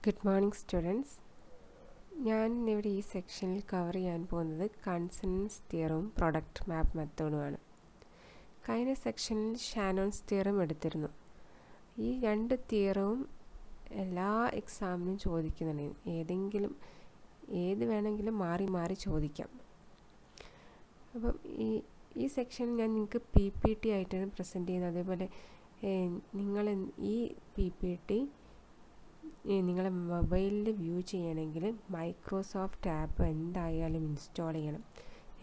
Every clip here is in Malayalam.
Good morning students. ഞാൻ ഇവിടെ ഈ സെക്ഷനിൽ കവർ ചെയ്യാൻ പോകുന്നത് കൺസണൻസ് തിയറവും പ്രൊഡക്റ്റ് മാപ്പ് മെത്തേഡുമാണ്. കഴിഞ്ഞ സെക്ഷനിൽ ഷാനോൺസ് തിയറം എടുത്തിരുന്നു. ഈ രണ്ട് തിയറവും എല്ലാ എക്സാമിനും ചോദിക്കുന്നുണ്ട്. ഏത് വേണമെങ്കിലും മാറി മാറി ചോദിക്കാം. അപ്പം ഈ സെക്ഷൻ ഞാൻ നിങ്ങൾക്ക് PPT ആയിട്ടാണ് പ്രസൻറ്റ് ചെയ്യുന്നത്. അതേപോലെ നിങ്ങൾ ഈ PPT നിങ്ങളെ മൊബൈലിൽ വ്യൂ ചെയ്യണമെങ്കിൽ മൈക്രോസോഫ്റ്റ് ആപ്പ് എന്തായാലും ഇൻസ്റ്റാൾ ചെയ്യണം.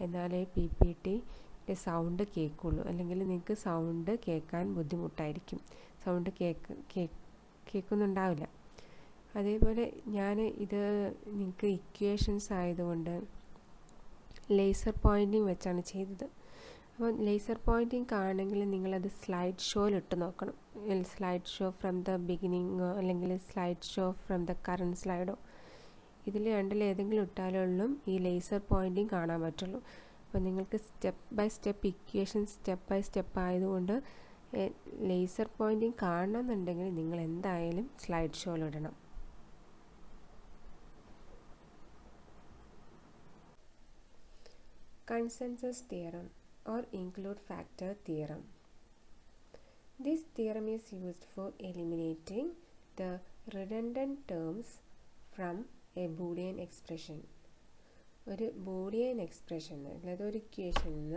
എന്നാലേ PPTയുടെ സൗണ്ട് കേൾക്കുള്ളൂ. അല്ലെങ്കിൽ നിങ്ങൾക്ക് സൗണ്ട് കേൾക്കാൻ ബുദ്ധിമുട്ടായിരിക്കും. സൗണ്ട് കേൾക്കുന്നുണ്ടാവില്ല. അതേപോലെ ഞാൻ ഇത് നിങ്ങൾക്ക് ഇക്വേഷൻസ് ആയതുകൊണ്ട് ലേസർ പോയിൻറ്റിങ് വെച്ചാണ് ചെയ്തത്. അപ്പോൾ ലേസർ പോയിൻറ്റിങ് കാണണമെങ്കിൽ നിങ്ങളത് സ്ലൈഡ് ഷോയിലിട്ട് നോക്കണം. സ്ലൈഡ് ഷോ ഫ്രം ദ ബിഗിനിങ്ങോ അല്ലെങ്കിൽ slide show from the current സ്ലൈഡോ, ഇതിൽ രണ്ടിലേതെങ്കിലും ഇട്ടാലുള്ളൂ ഈ ലേസർ പോയിൻറ്റിങ് കാണാൻ പറ്റുള്ളൂ. അപ്പോൾ നിങ്ങൾക്ക് step by step equation step by step ആയതുകൊണ്ട് ലേസർ പോയിൻറ്റിങ് കാണണമെന്നുണ്ടെങ്കിൽ നിങ്ങൾ എന്തായാലും സ്ലൈഡ് ഷോയിലിടണം. Consensus theorem or include factor theorem. This theorem is used for eliminating the redundant terms from a Boolean expression. ഒരു ബൂളിയൻ എക്സ്പ്രഷൻ അതായത് ഒരു ഇക്വേഷനിൽ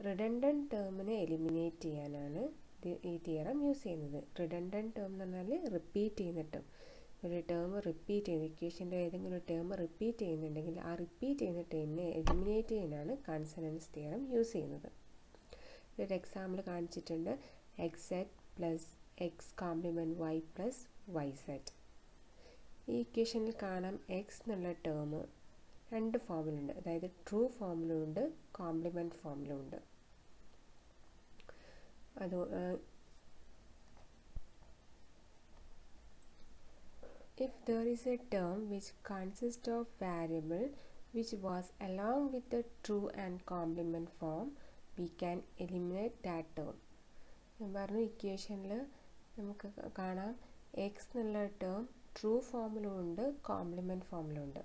റിഡണ്ടൻറ്റ് ടേമിനെ എലിമിനേറ്റ് ചെയ്യാനാണ് ഈ തിയറം യൂസ് ചെയ്യുന്നത്. റിഡണ്ടൻറ്റ് ടേം എന്ന് പറഞ്ഞാൽ റിപ്പീറ്റ് ചെയ്യുന്ന ടേം. ഒരു ടേം റിപ്പീറ്റ് ചെയ്യുന്ന ഇക്വേഷൻ്റെ ഏതെങ്കിലും ഒരു ടേം റിപ്പീറ്റ് ചെയ്യുന്നുണ്ടെങ്കിൽ ആ റിപ്പീറ്റ് ചെയ്യുന്ന ടേമിനെ എലിമിനേറ്റ് ചെയ്യാനാണ് കൺസണൻസ് തിയറം യൂസ് ചെയ്യുന്നത്. ഒരു എക്സാമ്പിൾ കാണിച്ചിട്ടുണ്ട്. XZ plus X complement Y plus YZ. ഈ ഇക്വേഷനിൽ കാണാം എക്സ് എന്നുള്ള ടേം രണ്ട് ഫോമിലുണ്ട്. അതായത് ട്രൂ ഫോമിലുണ്ട്, കോംപ്ലിമെൻറ്റ് ഫോമിലുണ്ട്. If there is a term which consists of variable which was along with the true and complement form, we can eliminate that term. പറഞ്ഞു ഇക്വേഷനിൽ നമുക്ക് കാണാം എക്സ് എന്നുള്ള ടേം ട്രൂ ഫോമിലും ഉണ്ട്, കോംപ്ലിമെൻറ്റ് ഫോമിലും ഉണ്ട്.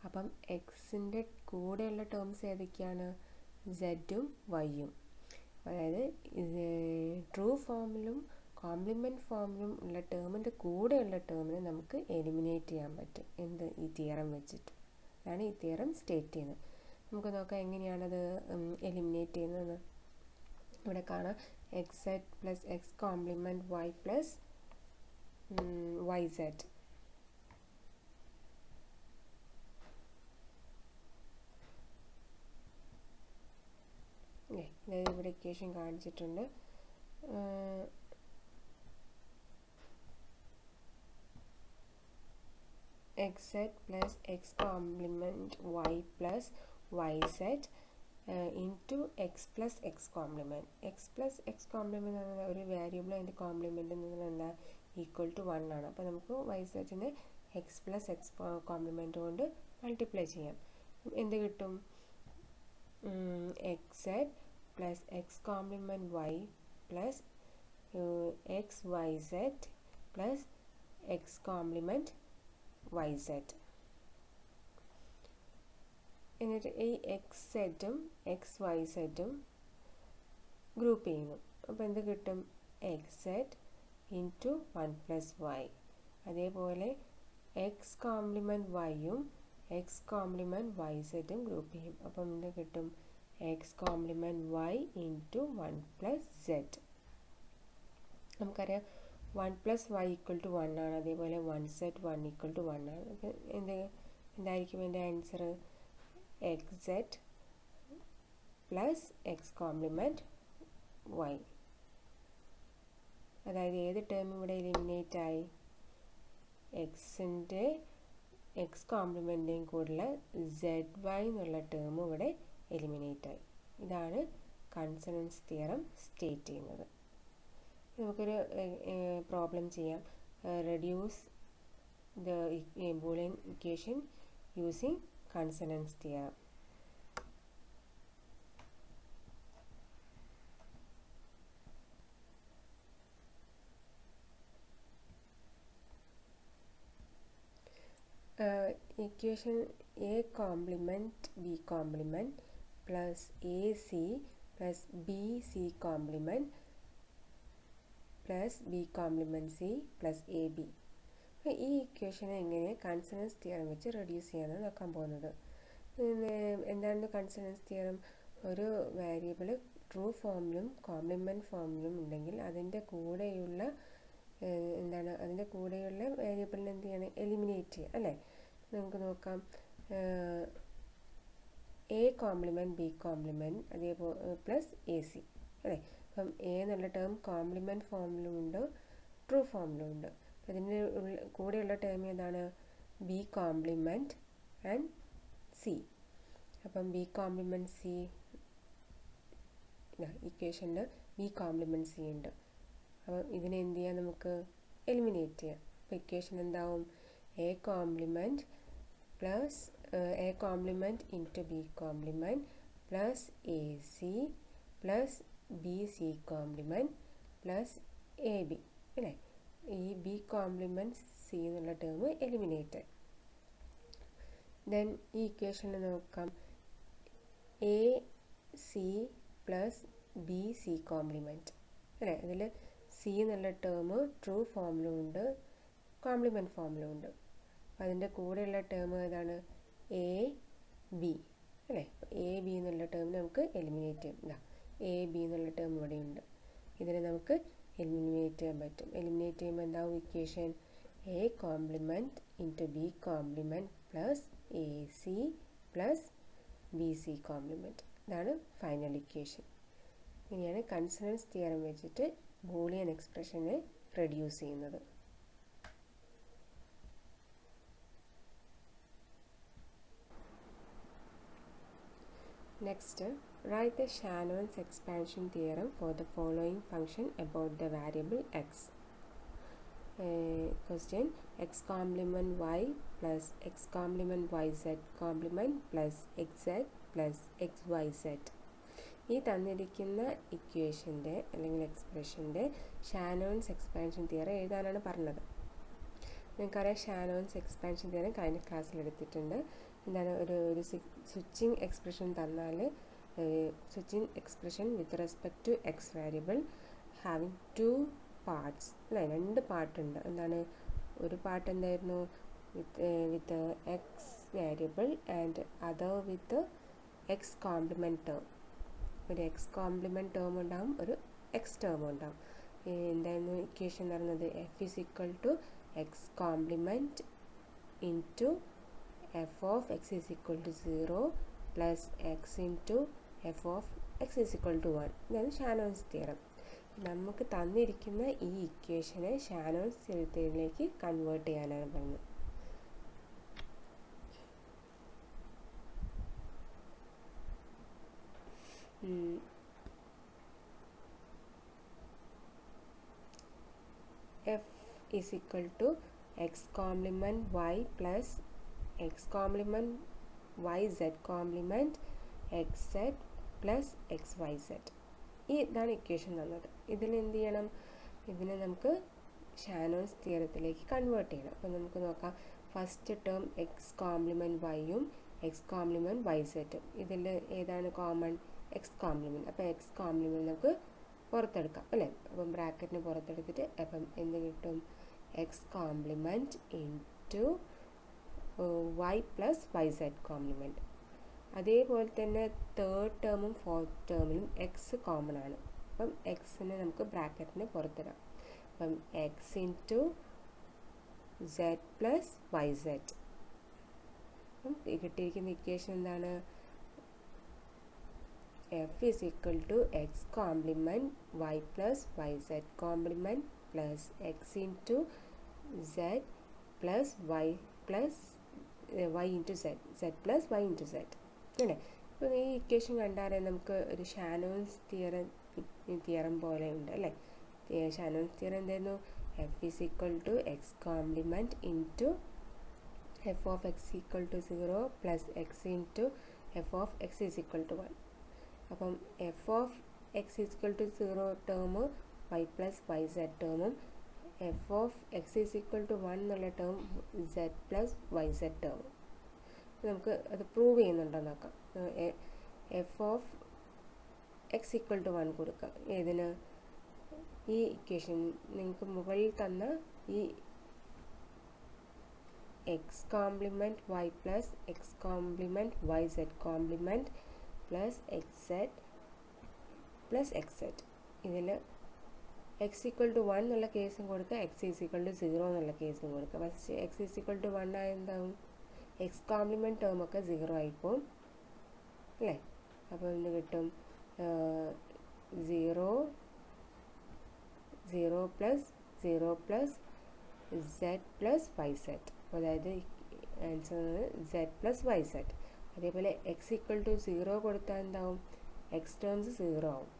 അപ്പം എക്സിൻ്റെ കൂടെയുള്ള ടേംസ് ഏതൊക്കെയാണ്? സെഡും വൈയും. അതായത് ട്രൂ ഫോമിലും കോംപ്ലിമെൻറ്റ് ഫോമിലും ഉള്ള ടേമിൻ്റെ കൂടെയുള്ള ടേമിനെ നമുക്ക് എലിമിനേറ്റ് ചെയ്യാൻ പറ്റും. ഈ തിയറം വെച്ചിട്ട്. അതാണ് ഈ തിയറം സ്റ്റേറ്റ് ചെയ്യുന്നത്. നമുക്ക് നോക്കാം എങ്ങനെയാണത് എലിമിനേറ്റ് ചെയ്യുന്നത്. ഇവിടെ കാണാം XZ plus X complement Y plus YZ. അതായത് ഇവിടെ ഇക്വേഷൻ കാണിച്ചിട്ടുണ്ട്. XZ plus X complement Y plus YZ into X plus X complement. X plus X complement എന്ന് പറഞ്ഞാൽ ഒരു വേരിയബിൾ അതിൻ്റെ കോംപ്ലിമെൻറ്റ് എന്ന് പറഞ്ഞാൽ എന്താ? ഈക്വൽ ടു 1 ആണ്. അപ്പോൾ നമുക്ക് YZനെ എക്സ് പ്ലസ് എക്സ് കോംപ്ലിമെൻറ്റ് കൊണ്ട് മൾട്ടിപ്ലൈ ചെയ്യാം. എന്ത് കിട്ടും? XZ plus X complement Y plus XYZ plus X complement YZ. എന്നിട്ട് ഈ XZും XYZും ഗ്രൂപ്പ് ചെയ്യുന്നു. അപ്പോൾ എന്ത് കിട്ടും? XZ into 1 plus Y. അതേപോലെ എക്സ് കോംപ്ലിമെൻറ്റ് വൈയും എക്സ് കോംപ്ലിമെൻറ്റ് YZും ഗ്രൂപ്പ് ചെയ്യും. അപ്പം എന്ത് കിട്ടും? X complement Y into 1 plus Z. നമുക്കറിയാം 1 പ്ലസ് വൈ ഈക്വൽ ടു 1 ആണ്. അതേപോലെ 1Z 1 ഈക്വൽ ടു 1 ആണ്. അപ്പോൾ എന്തായിരിക്കും എൻ്റെ answer? XZ plus X complement Y. അതായത് ഏത് ടേം ഇവിടെ എലിമിനേറ്റ് ആയി? എക്സിൻ്റെ എക്സ് കോംപ്ലിമെൻറ്റിൻ്റെയും കൂടുതൽ ZY എന്നുള്ള ടേം ഇവിടെ എലിമിനേറ്റ് ആയി. ഇതാണ് കൺസണൻസ് തിയറം സ്റ്റേറ്റ് ചെയ്യുന്നത്. നമുക്കൊരു പ്രോബ്ലം ചെയ്യാം. Reduce the Boolean equation using consonants theorem. Equation A complement B compliment plus A C plus B C complement plus B complement C plus A B. അപ്പോൾ ഈ ഇക്വേഷനെ എങ്ങനെ കൺസണൻസ് തിയറം വെച്ച് റെഡ്യൂസ് ചെയ്യാനാണ് നോക്കാൻ പോകുന്നത്. എന്താണ് കൺസണൻസ് തിയറം? ഒരു വേരിയബിൾ ട്രൂ ഫോമിലും കോംപ്ലിമെൻറ്റ് ഫോമിലും ഉണ്ടെങ്കിൽ അതിൻ്റെ കൂടെയുള്ള വേരിയബിളിനെ എന്ത് ചെയ്യണം? എലിമിനേറ്റ് ചെയ്യുക അല്ലേ? നമുക്ക് നോക്കാം. എ കോംപ്ലിമെൻറ്റ് ബി കോംപ്ലിമെൻറ്റ് അതേപോലെ പ്ലസ് എ സി അല്ലേ? അപ്പം എ എന്നുള്ള ടേം കോംപ്ലിമെൻറ്റ് ഫോമിലുമുണ്ട് ട്രൂ ഫോമിലുമുണ്ട്. അതിൻ്റെ കൂടെയുള്ള ടേം ഏതാണ്? B compliment and C. അപ്പം ബി കോംപ്ലിമെൻറ്റ് സി ഇക്വേഷനിൽ ബി കോംപ്ലിമെൻറ്റ് സി ഉണ്ട്. അപ്പം ഇതിനെ എന്ത് ചെയ്യാം? നമുക്ക് എലിമിനേറ്റ് ചെയ്യാം. അപ്പോൾ ഇക്വേഷൻ എന്താവും? A compliment plus A compliment into B compliment plus A C plus B C complement plus A B അല്ലേ? ഈ ബി കോംപ്ലിമെൻറ്റ് സി എന്നുള്ള ടേം എലിമിനേറ്റ്. ദെൻ ഈ ഇക്വേഷനിൽ നോക്കാം. A C plus B C compliment അല്ലേ? അതിൽ സി എന്നുള്ള ടേം ട്രൂ ഫോമിലും ഉണ്ട് കോംപ്ലിമെൻറ്റ് ഫോമിലും ഉണ്ട്. അപ്പോൾ അതിൻ്റെ കൂടെയുള്ള ടേം ഏതാണ്? എ ബി അല്ലേ? എ ബി എന്നുള്ള ടേം നമുക്ക് എലിമിനേറ്റ് ചെയ്യാം. എ ബി എന്നുള്ള ടേം ഇവിടെയുണ്ട്. ഇതിനെ നമുക്ക് എലിമിനേറ്റ് ചെയ്യാൻ പറ്റും. എലിമിനേറ്റ് ചെയ്യുമ്പോൾ എന്താവും equation? A compliment into B compliment plus A C plus B C compliment. ഇതാണ് ഫൈനൽ ഇക്വേഷൻ. ഇങ്ങനെയാണ് കൺസണൻസ് തിയറം വെച്ചിട്ട് ബൂളിയൻ എക്സ്പ്രഷനെ റെഡ്യൂസ് ചെയ്യുന്നത്. Next, write the Shannon's expansion theorem for the following function about the variable x. Question: x complement y plus x complement yz complement plus xz plus xyz. ഈ തന്നിരിക്കുന്ന ഇക്വേഷൻ്റെ അല്ലെങ്കിൽ എക്സ്പ്രഷൻ്റെ ഷാനോൺസ് എക്സ്പാൻഷൻ തിയറം എഴുതാനാണ് പറഞ്ഞത്. നിങ്ങൾക്കറിയാം ഷാനോൺസ് എക്സ്പാൻഷൻ തിയറം കഴിഞ്ഞ ക്ലാസ്സിൽ എടുത്തിട്ടുണ്ട്. എന്താണ്? ഒരു സ്വിച്ചിങ് എക്സ്പ്രഷൻ തന്നാൽ switching expression with respect to X variable having two parts അല്ലേ? രണ്ട് പാർട്ടുണ്ട്. എന്താണ്? ഒരു പാർട്ട് എന്തായിരുന്നു? With X variable and other with X complement term. ഒരു എക്സ് കോംപ്ലിമെൻറ്റ് ടേം ഉണ്ടാവും, ഒരു എക്സ് ടേം ഉണ്ടാവും. എന്തായിരുന്നു ഇക്വേഷൻ എന്ന് പറയുന്നത്? F is equal to X complement into F of X is equal to 0 plus X into F of X is equal to 1. ഇതാണ് ഷാനോൺസ് തിയറം. നമുക്ക് തന്നിരിക്കുന്ന ഈ ഇക്വേഷനെ ഷാനോൺസ് തിയറത്തിലേക്ക് കൺവേർട്ട് ചെയ്യാനാണ് പറയുന്നത്. F is equal to x complement y plus x complement yz complement xz plus xyz. ഇതാണ് ഇക്വേഷൻ തന്നത്. ഇതിൽ എന്ത് ചെയ്യണം? ഇതിനെ നമുക്ക് ഷാനോൺസ് തിയറത്തിലേക്ക് കൺവേർട്ട് ചെയ്യണം. അപ്പോൾ നമുക്ക് നോക്കാം. ഫസ്റ്റ് ടേം എക്സ് കോംപ്ലിമെൻറ്റ് വൈയും എക്സ് കോംപ്ലിമെൻറ്റ് വൈസെറ്റും. ഇതിൽ ഏതാണ് കോമൺ? X complement. അപ്പോൾ എക്സ് കോംപ്ലിമെൻറ്റ് നമുക്ക് പുറത്തെടുക്കാം അല്ലേ? അപ്പം ബ്രാക്കറ്റിന് പുറത്തെടുത്തിട്ട് അപ്പം എന്ത് കിട്ടും? X complement into Y plus Y Z complement. അതേപോലെ തന്നെ തേർഡ് ടേമും ഫോർത്ത് ടേമിലും എക്സ് കോമൺ ആണ്. അപ്പം എക്സിനെ നമുക്ക് ബ്രാക്കറ്റിന് പുറത്തിടാം. അപ്പം X into Z plus Y Z. അപ്പം കിട്ടിയിരിക്കുന്ന ഇക്വേഷൻ എന്താണ്? F is equal to x complement y plus yz complement plus x into z plus y plus y into z, z plus y into z അല്ലേ? അപ്പോൾ ഈ ഇക്വേഷൻ കണ്ടാൽ നമുക്ക് ഒരു ഷാനോൺസ് തിയറം പോലെ ഉണ്ട് അല്ലേ? ഷാനോൺസ് തിയറം എന്തായിരുന്നു? F is equal to x complement into f of x equal to 0 plus x into f of x is equal to 1. അപ്പം F of X equal to 0 term Y plus Y Z ടേമും F of X is equal to 1 എന്നുള്ള term Z plus Y Z term. നമുക്ക് അത് പ്രൂവ് ചെയ്യുന്നുണ്ടോ നോക്കാം. F of X equal to 1 കൊടുക്കാം. ഏതിന്? ഈ ഇക്വേഷൻ നിങ്ങൾക്ക് മുകളിൽ തന്ന ഈ X complement Y plus X complement Y Z complement plus X Z plus X Z. ഇതിൽ എക്സ് ഈക്വൽ ടു 1 എന്നുള്ള കേസും കൊടുക്കുക, എക്സ് ഈസ് ഈക്വൽ ടു 0 എന്നുള്ള കേസും കൊടുക്കുക. First X is equal to 1 ആയ എന്താവും? എക്സ് കോംപ്ലിമെൻറ്റ് ടേമൊക്കെ 0 ആയിപ്പോവും അല്ലേ? അപ്പോൾ എന്ത് കിട്ടും? 0 plus 0 plus Z plus Y Z. അതായത് answer Z plus Y Z. അതേപോലെ എക്സ് ഈക്വൽ ടു 0 കൊടുത്താൽ എന്താവും? എക്സ് ടേംസ് 0 ആവും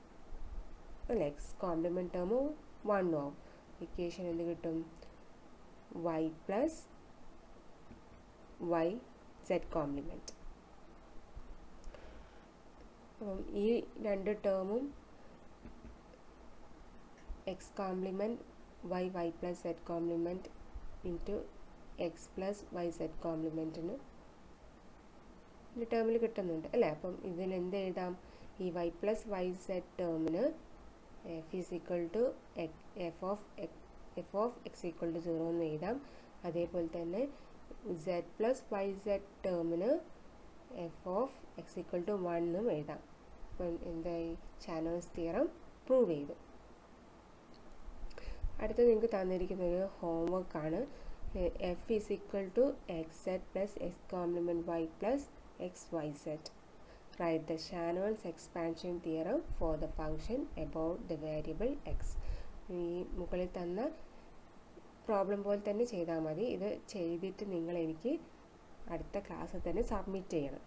അല്ലേ? എക്സ് കോംപ്ലിമെൻറ്റ് ടേം 1 ആവും. ഇക്വേഷൻ എന്ത് കിട്ടും? Y plus Y Z complement. അപ്പം ഈ രണ്ട് ടേമും X complement Y plus Z complement into X plus Y Z കോംപ്ലിമെൻറ്റിന് ഈ ടേമിൽ കിട്ടുന്നുണ്ട് അല്ലേ? അപ്പം ഇതിലെന്ത് എഴുതാം? ഈ വൈ പ്ലസ് വൈ സെഡ് ടേമിന് F is equal to F of X equal to 0 എന്ന് എഴുതാം. അതേപോലെ തന്നെ സെഡ് പ്ലസ് വൈ സെഡ് ടേമിന് F of X equal to 1 എന്നും എഴുതാം. അപ്പം എന്തായി? ചാനൽസ് തിയറം പ്രൂവ് ചെയ്തു. അടുത്തത് നിങ്ങൾക്ക് തന്നിരിക്കുന്ന ഒരു ഹോംവർക്കാണ്. F is equal to X Z plus X complement Y plus X Y Z. Write the Shannon's expansion theorem for the function about the variable x. ഈ മുകളിൽ തന്ന പ്രോബ്ലം പോലെ തന്നെ ചെയ്താൽ മതി. ഇത് ചെയ്തിട്ട് നിങ്ങൾ എനിക്ക് അടുത്ത ക്ലാസ്സിൽ തന്നെ സബ്മിറ്റ് ചെയ്യണം.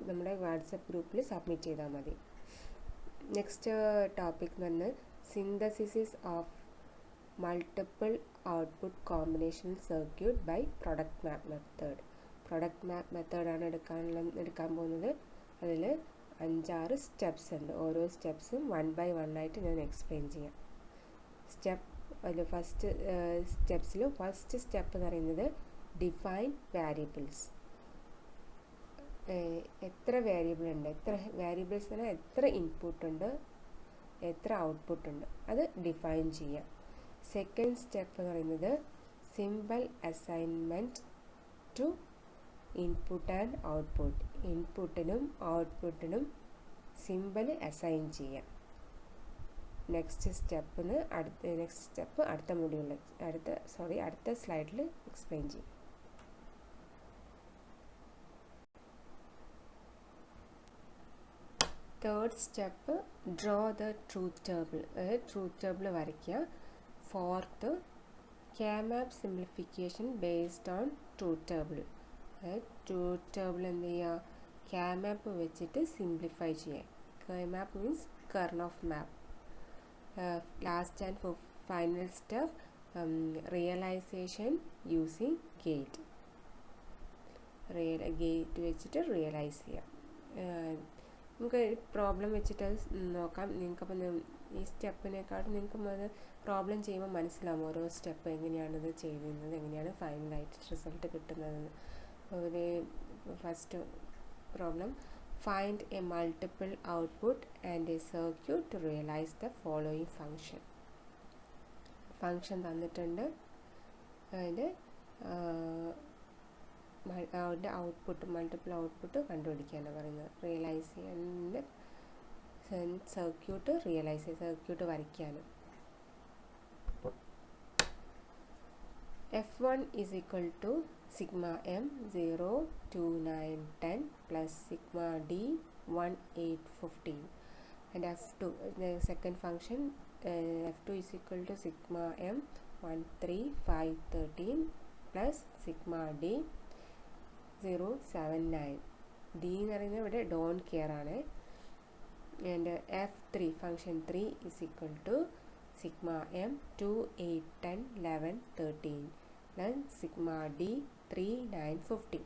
നമ്മുടെ വാട്സപ്പ് ഗ്രൂപ്പിൽ സബ്മിറ്റ് ചെയ്താൽ മതി. നെക്സ്റ്റ് ടോപ്പിക് എന്ന് പറഞ്ഞാൽ synthesis of multiple output combination circuit by product map method. Product map മെത്തേഡാണ് എടുക്കാൻ പോകുന്നത്. അതിൽ 5-6 സ്റ്റെപ്സ് ഉണ്ട്. ഓരോ സ്റ്റെപ്സും 1 by 1 ആയിട്ട് ഞാൻ എക്സ്പ്ലെയിൻ ചെയ്യാം. അതിൽ ഫസ്റ്റ് സ്റ്റെപ്പ് എന്ന് പറയുന്നത് ഡിഫൈൻ വാരിയബിൾസ്. എത്ര വേരിയബിൾ ഉണ്ട്, എത്ര വാരിയബിൾസ് എന്ന് പറഞ്ഞാൽ എത്ര ഇൻപുട്ട് ഉണ്ട്, എത്ര ഔട്ട്പുട്ട് ഉണ്ട്, അത് ഡിഫൈൻ ചെയ്യാം. സെക്കൻഡ് സ്റ്റെപ്പ് എന്ന് പറയുന്നത് simple assignment to input and output. ഇൻപുട്ടിനും ഔട്ട്പുട്ടിനും സിമ്പിൾ അസൈൻ ചെയ്യാം. നെക്സ്റ്റ് സ്റ്റെപ്പ് അടുത്ത മൊഡ്യൂളിൽ അടുത്ത സ്ലൈഡിൽ എക്സ്പ്ലെയിൻ ചെയ്യും. Third step draw the truth table. Truth table വരയ്ക്കുക. Fourth K-map simplification based on truth table. Truth table എന്ത് ചെയ്യുക? K-map വെച്ചിട്ട് സിംപ്ലിഫൈ ചെയ്യുക. K-map means Karnaugh map. Last and final step realization using gate. Gate വെച്ചിട്ട് റിയലൈസ് ചെയ്യാം. നമുക്ക് പ്രോബ്ലം വെച്ചിട്ട് നോക്കാം. നിങ്ങൾക്കപ്പം ഈ സ്റ്റെപ്പിനെക്കാട്ടും നിങ്ങൾക്ക് അത് പ്രോബ്ലം ചെയ്യുമ്പോൾ മനസ്സിലാവും ഓരോ സ്റ്റെപ്പ് എങ്ങനെയാണിത് ചെയ്യുന്നത്, എങ്ങനെയാണ് ഫൈനലായിട്ട് റിസൾട്ട് കിട്ടുന്നതെന്ന്. ഒരു first problem find a multiple output and a circuit to realize the following function. Function തന്നിട്ടുണ്ട്. അതിൻ്റെ മൾട്ടിപ്പിൾ ഔട്ട്പുട്ട് കണ്ടുപിടിക്കാനാണ് പറയുന്നത്. റിയലൈസ് ചെയ്യാൻ സർക്യൂട്ട് വരയ്ക്കാനും. F1 is equal to sigma m 0 2 9 10 plus sigma d 1 8 15, and F2 the second function F2 is equal to sigma m 1 3 5 13 plus sigma d 0 7 9. d എന്ന് പറയുന്നത് ഇവിടെ ഡോണ്ട് കെയർ ആണ്. And F3 function 3 is equal to sigma m 2 8 10 11 13 plus sigma d 3 9 15.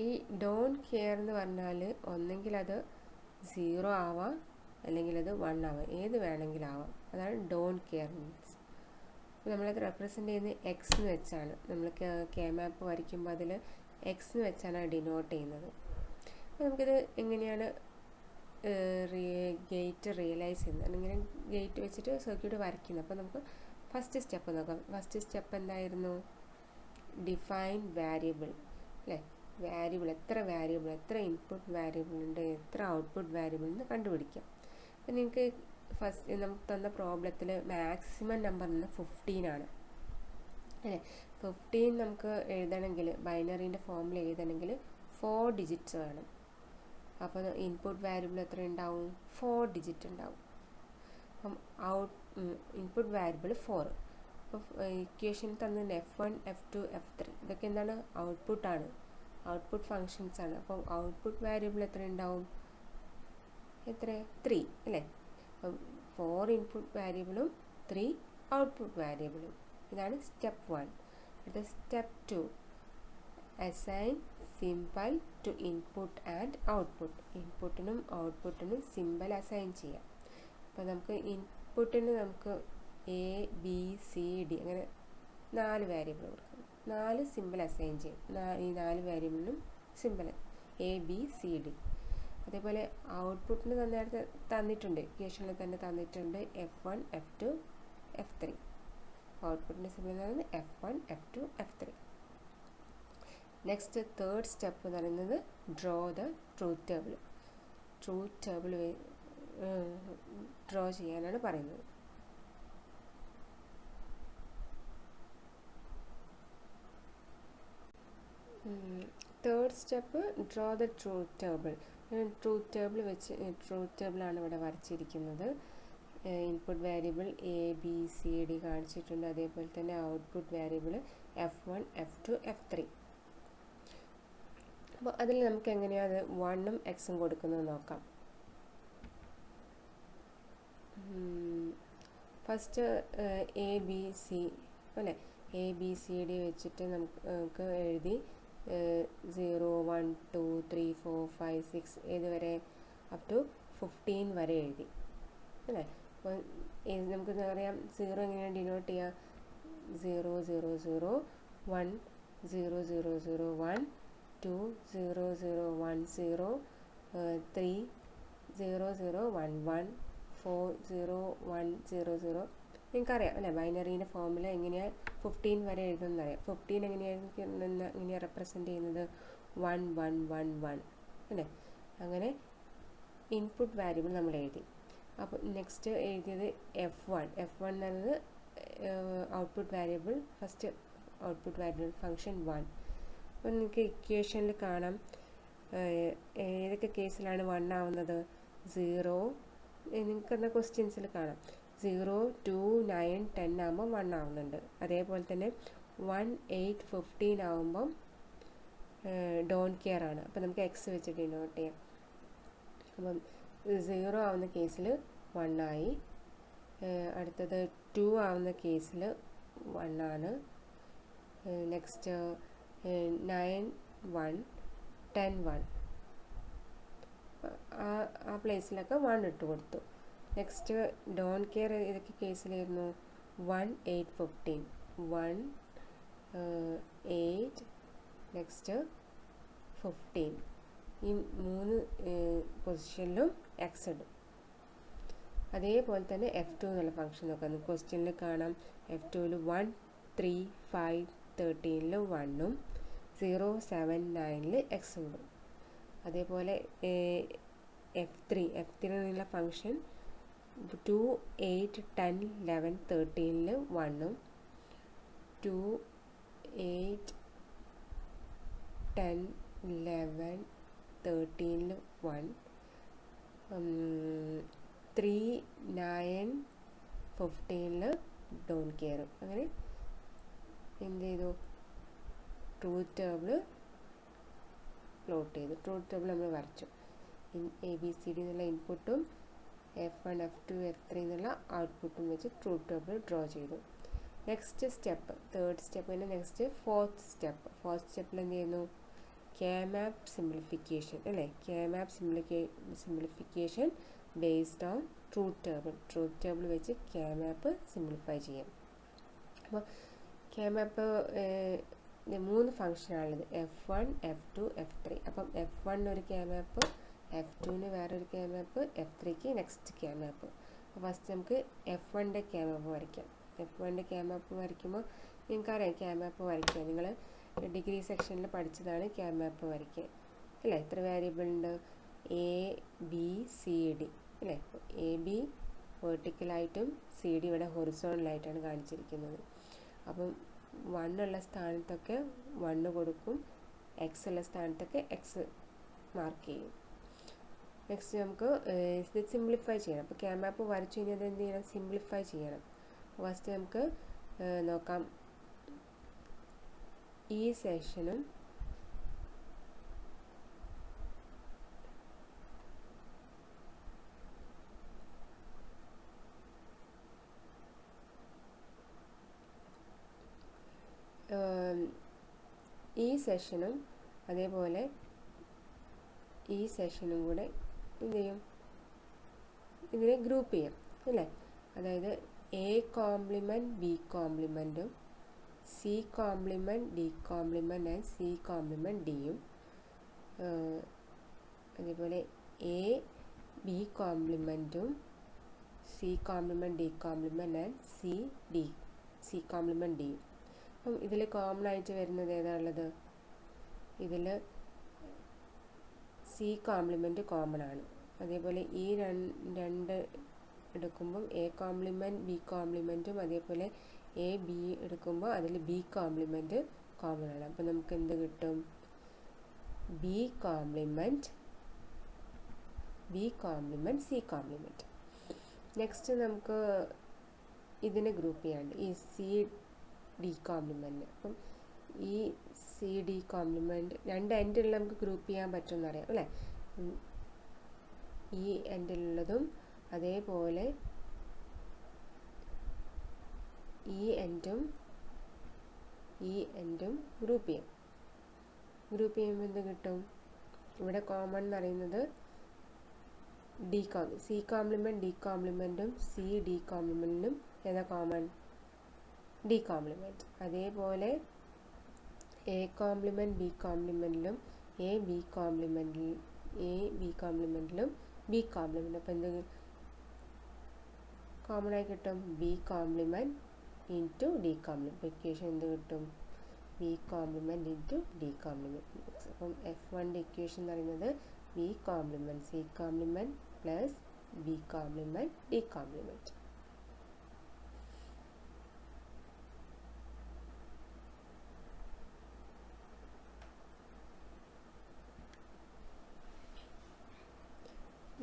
ഈ ഡോണ്ട് കെയർ എന്ന് പറഞ്ഞാൽ ഒന്നെങ്കിൽ അത് 0 ആവാം അല്ലെങ്കിൽ അത് 1 ആവാം, ഏത് വേണമെങ്കിലും ആവാം. അതാണ് ഡോണ്ട് കെയർ മീൻസ്. അപ്പോൾ നമ്മളത് റെപ്രസെൻ്റ് ചെയ്യുന്നത് എക്സ് എന്ന് വെച്ചാണ്. നമ്മൾ കെ മാപ്പ് വരയ്ക്കുമ്പോൾ അതിൽ എക്സ് എന്ന് വെച്ചാണ് ഡിനോട്ട് ചെയ്യുന്നത്. അപ്പോൾ നമുക്കിത് എങ്ങനെയാണ് ഗേറ്റ് റിയലൈസ് ചെയ്യുന്നത്, അല്ലെങ്കിൽ ഗേറ്റ് വെച്ചിട്ട് സർക്യൂട്ട് വരയ്ക്കുന്നത്. അപ്പോൾ നമുക്ക് ഫസ്റ്റ് സ്റ്റെപ്പ് നോക്കാം. ഫസ്റ്റ് സ്റ്റെപ്പ് എന്തായിരുന്നു? ഡിഫൈൻ വാരിയബിൾ അല്ലേ. വാരിയബിൾ, എത്ര ഇൻപുട്ട് വാരിയബിൾ ഉണ്ട്, എത്ര ഔട്ട്പുട്ട് വാരിയബിൾ എന്ന് കണ്ടുപിടിക്കാം. അപ്പോൾ നിങ്ങൾക്ക് ഫസ്റ്റ് നമുക്ക് തന്ന പ്രോബ്ലത്തിൽ മാക്സിമം നമ്പർ എന്ന് 15 ആണ് അല്ലേ. 15 നമുക്ക് എഴുതണമെങ്കിൽ ബൈനറീൻ്റെ ഫോമിൽ എഴുതണമെങ്കിൽ 4 ഡിജിറ്റ്സ് വേണം. അപ്പോൾ ഇൻപുട്ട് വാരിയബിൾ എത്ര ഉണ്ടാവും? 4 ഡിജിറ്റ് ഉണ്ടാവും. അപ്പം ഇൻപുട്ട് വാരിയബിൾ 4. അപ്പോൾ ഇക്വേഷൻ തന്നത് F1 F2 F3 ഇതൊക്കെ എന്താണ്? ഔട്ട്പുട്ടാണ്, ഔട്ട്പുട്ട് ഫങ്ഷൻസ് ആണ്. അപ്പം ഔട്ട്പുട്ട് വാരിയബിൾ എത്ര ഉണ്ടാവും? 3 അല്ലേ. അപ്പം 4 ഇൻപുട്ട് വാരിയബിളും 3 ഔട്ട്പുട്ട് വാരിയബിളും. ഇതാണ് സ്റ്റെപ്പ് 1. അടുത്ത step 2, assign symbol to input and output. ഇൻപുട്ടിനും ഔട്ട്പുട്ടിനും സിമ്പിൾ അസൈൻ ചെയ്യാം. അപ്പോൾ നമുക്ക് ഇൻപുട്ടിന് നമുക്ക് ABCD അങ്ങനെ 4 വാരിയബിൾ കൊടുക്കാം. 4 സിമ്പിൾ അസൈൻ ചെയ്യും. ഈ 4 വാരിയബിളിനും സിമ്പിൾ ABCD. അതേപോലെ ഔട്ട്പുട്ടിന് നേരത്തെ തന്നിട്ടുണ്ട്, ഇക്വേഷനിൽ തന്നെ തന്നിട്ടുണ്ട് F1 F2 F3. ഔട്ട്പുട്ടിൻ്റെ സിമ്പിൾ എന്ന് പറയുന്നത് F1 F2 F3. Next third step എന്ന് പറയുന്നത് draw the truth table. Truth table draw ചെയ്യാനാണ് പറയുന്നത്. Third step draw the truth table. Truth ടേബിളാണ് ഇവിടെ വരച്ചിരിക്കുന്നത്. ഇൻപുട്ട് വാരിയബിൾ ABCD കാണിച്ചിട്ടുണ്ട്. അതേപോലെ തന്നെ output variable F1 F2 F3. അപ്പോൾ അതിൽ നമുക്ക് എങ്ങനെയാണ് 1ഉം Xഉം കൊടുക്കുന്നത് നോക്കാം. ഫസ്റ്റ് ABC അല്ലേ, ABCD വെച്ചിട്ട് നമുക്ക് എഴുതി 0 1 2 3 4 5 6 ഏതുവരെ അപ് ടു 15 വരെ എഴുതി അല്ലേ. അപ്പോൾ നമുക്ക് അറിയാം 0 എങ്ങനെയാണ് ഡിനോട്ട് ചെയ്യുക? 0 0 0 1 0 0 0 1 2 0 0 1 0 3 0 0 1 1 4 0 1 0 0. നിങ്ങൾക്കറിയാം അല്ലേ, ബൈനറീൻ്റെ ഫോമിൽ എങ്ങനെയാണ് 15 വരെ എഴുതുന്നറിയാം. 15 എങ്ങനെയാണ് റെപ്രസെൻ്റ് ചെയ്യുന്നത്? 1 1 1 1 അല്ലേ. അങ്ങനെ ഇൻപുട്ട് വാരിയബിൾ നമ്മൾ എഴുതി. അപ്പോൾ നെക്സ്റ്റ് എഴുതിയത് F1 എന്ന് പറയുന്നത് output variable, first output variable function 1. അപ്പോൾ നിങ്ങൾക്ക് ഇക്വേഷനിൽ കാണാം ഏതൊക്കെ കേസിലാണ് 1 ആവുന്നത്. 0 നിങ്ങൾക്കെന്താ ക്വസ്റ്റ്യൻസിൽ കാണാം 0 2 9 10 ആകുമ്പോൾ 1 ആവുന്നുണ്ട്. അതേപോലെ തന്നെ 1 8 15 ആകുമ്പം ഡോണ്ട് കെയർ ആണ്. അപ്പോൾ നമുക്ക് എക്സ് വെച്ചിട്ട് ഡിനോട്ട് ചെയ്യാം. അപ്പം 0 ആവുന്ന കേസിൽ 1 ആയി. അടുത്തത് 2 ആവുന്ന കേസിൽ 1 ആണ്. നെക്സ്റ്റ് 9 1 10 1 ആ പ്ലേസിലൊക്കെ 1 ഇട്ട് കൊടുത്തു. നെക്സ്റ്റ് ഡോണ്ട് കെയർ ഏതൊക്കെ കേസിലായിരുന്നു? 1 8 15 1 8 നെക്സ്റ്റ് 15 ഈ 3 പൊസിഷനിലും എക്സ് ഇടും. അതേപോലെ തന്നെ F2 എന്നുള്ള ഫംഗ്ഷൻ നോക്കാം. ക്വസ്റ്റ്യനിൽ കാണാം F2ൽ 1 3 5 13 1ഉം 0 7 9 എക്സും ഇടും. അതേപോലെ F3 എന്നുള്ള ഫംഗ്ഷൻ 2 8 10 11 13 1ഉം 2 8 10 11 13 1 3 9 15 ഡോണ്ട് കെയർ. അങ്ങനെ എന്ത് ചെയ്തു? ട്രൂത്ത് ടേബിൾ പ്ലോട്ട് ചെയ്തു. ട്രൂത്ത് ടേബിൾ നമ്മൾ വരച്ചു. ABCD എന്നുള്ള ഇൻപുട്ടും F1 F2 F3 എന്നുള്ള ഔട്ട്പുട്ടും വെച്ച് ട്രൂത്ത് ടേബിൾ ഡ്രോ ചെയ്തു. നെക്സ്റ്റ് സ്റ്റെപ്പ് തേർഡ് സ്റ്റെപ്പ് തന്നെ. നെക്സ്റ്റ് ഫോർത്ത് സ്റ്റെപ്പിൽ എന്ത് ചെയ്യുന്നു? K-map simplification അല്ലേ. K-map simplification based on truth table വെച്ച് കെ മാപ്പ് സിംപ്ലിഫൈ ചെയ്യാം. അപ്പോൾ കെ മാപ്പ് 3 ഫംഗ്ഷനാണുള്ളത്, F1, F2, F3. അപ്പം F1 ഒരു കെ മാപ്പ്, F2 വേറൊരു കെ മാപ്പ്, F3 നെക്സ്റ്റ് കെ മാപ്പ്. അപ്പോൾ ഫസ്റ്റ് നമുക്ക് F1 കെ മാപ്പ് വരയ്ക്കാം. F1 കെ മാപ്പ് വരയ്ക്കുമ്പോൾ നിങ്ങൾക്കറിയാം കെ മാപ്പ് വരയ്ക്കുക, നിങ്ങൾ ഡിഗ്രി സെക്ഷനിൽ പഠിച്ചതാണ് കെ മാപ്പ് വരയ്ക്കുക അല്ലേ. എത്ര വേരിയബിൾ ഉണ്ട്? എ ബി സി ഡി അല്ലേ. എ ബി വെർട്ടിക്കലായിട്ടും സി ഡി ഇവിടെ ഹൊറിസോണലായിട്ടാണ് കാണിച്ചിരിക്കുന്നത്. അപ്പം 1 ഉള്ള സ്ഥാനത്തൊക്കെ 1 കൊടുക്കും, എക്സ് ഉള്ള സ്ഥാനത്തൊക്കെ എക്സ് മാർക്ക് ചെയ്യും. നെക്സ്റ്റ് നമുക്ക് ഇത് സിംപ്ലിഫൈ ചെയ്യണം. അപ്പോൾ കെ മാപ്പ് വരച്ചു കഴിഞ്ഞാൽ എന്ത് ചെയ്യണം? സിംപ്ലിഫൈ ചെയ്യണം. ഫസ്റ്റ് നമുക്ക് നോക്കാം, ഈ സെഷനും ഈ സെഷനും അതേപോലെ ഈ സെഷനും കൂടെ എന്ത് ചെയ്യും? ഇതിനെ ഗ്രൂപ്പ് ചെയ്യും അല്ലേ. അതായത് എ കോംപ്ലിമെൻറ്റ് ബി കോംപ്ലിമെൻറ്റും C complement D complement and C complement ഡിയും, അതേപോലെ എ ബി കോംപ്ലിമെൻറ്റും C complement D complement and C complement ഡിയും. അപ്പം ഇതിൽ കോമൺ ആയിട്ട് വരുന്നത് ഏതാണുള്ളത്? ഇതിൽ സി കോംപ്ലിമെൻറ്റ് കോമൺ ആണ്. അതേപോലെ ഈ രണ്ട് എടുക്കുമ്പം എ കോംപ്ലിമെൻറ്റ് ബി കോംപ്ലിമെൻറ്റും അതേപോലെ എ ബി എടുക്കുമ്പോൾ അതിൽ ബി കോംപ്ലിമെൻറ്റ് കോമൺ ആണ്. അപ്പം നമുക്ക് എന്ത് കിട്ടും? B complement C compliment. Next നമുക്ക് ഇതിനെ ഗ്രൂപ്പ് ചെയ്യാണ്ട് ഈ സി ഡി കോംപ്ലിമെൻറ്റ്. അപ്പം ഈ സി ഡി കോംപ്ലിമെൻറ്റ് രണ്ട് എൻഡിലുള്ള നമുക്ക് ഗ്രൂപ്പ് ചെയ്യാൻ പറ്റുമെന്ന് അറിയാം അല്ലേ. ഈ എൻഡിലുള്ളതും അതേപോലെ ഈ എൻഡും ഗ്രൂപ്പ് ചെയ്യാം. ഗ്രൂപ്പ് ചെയ്യുമ്പോൾ എന്ത് കിട്ടും? ഇവിടെ കോമൺ എന്ന് പറയുന്നത് സി കോംപ്ലിമെൻറ്റ് ഡി കോംപ്ലിമെൻറ്റും സി ഡി കോംപ്ലിമെൻറ്റിനും ഏതാ കോമൺ? D complement. അതേപോലെ എ കോംപ്ലിമെൻറ്റ് ബി കോംപ്ലിമെൻറ്റിലും എ ബി കോംപ്ലിമെൻറ്റിലും ബി കോംപ്ലിമെൻറ്റ്. അപ്പോൾ എന്ത് കോമൺ ആയി കിട്ടും? B complement into D complement. Equation എന്ത് കിട്ടും? B complement into D complement. അപ്പം F1 ഇക്വേഷൻ എന്ന് പറയുന്നത് B complement C complement plus B complement D complement.